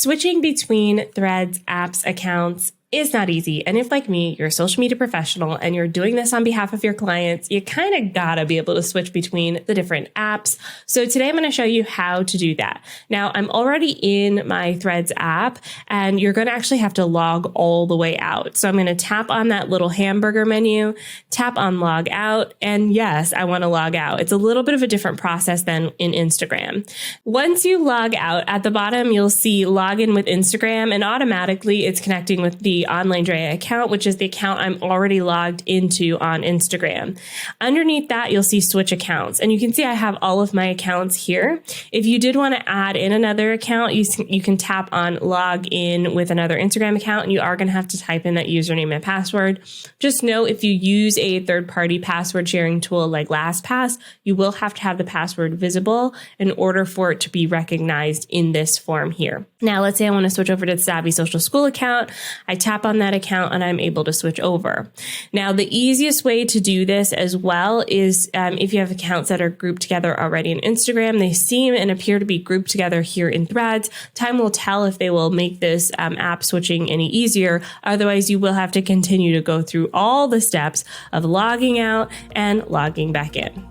Switching between Threads, apps, accounts is not easy. And if, like me, you're a social media professional and you're doing this on behalf of your clients, you kind of gotta be able to switch between the different apps. So today I'm going to show you how to do that. Now, I'm already in my Threads app and you're going to actually have to log all the way out. So I'm going to tap on that little hamburger menu, tap on log out. And yes, I want to log out. It's a little bit of a different process than in Instagram. Once you log out, at the bottom, you'll see login with Instagram, and automatically it's connecting with the OnlineDrea account, which is the account I'm already logged into on Instagram. Underneath that, you'll see switch accounts, and you can see I have all of my accounts here. If you did want to add in another account, you can tap on log in with another Instagram account, and you are going to have to type in that username and password. Just know if you use a third-party password sharing tool like LastPass, you will have to have the password visible in order for it to be recognized in this form here. Now, let's say I want to switch over to the Savvy Social School account. I tap on that account and I'm able to switch over. Now, the easiest way to do this as well is if you have accounts that are grouped together already in Instagram, they seem and appear to be grouped together here in Threads. Time will tell if they will make this app switching any easier. Otherwise, you will have to continue to go through all the steps of logging out and logging back in.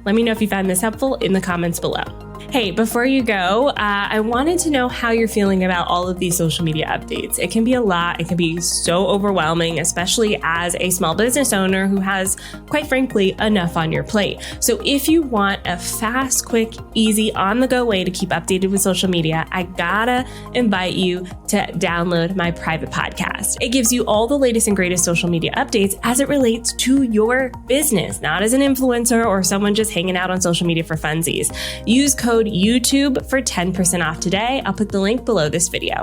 Let me know if you found this helpful in the comments below. Hey, before you go, I wanted to know how you're feeling about all of these social media updates. It can be a lot. It can be so overwhelming, especially as a small business owner who has, quite frankly, enough on your plate. So if you want a fast, quick, easy, on-the-go way to keep updated with social media, I gotta invite you to download my private podcast. It gives you all the latest and greatest social media updates as it relates to your business, not as an influencer or someone just hanging out on social media for funsies. Use code YouTube for 10% off today. I'll put the link below this video.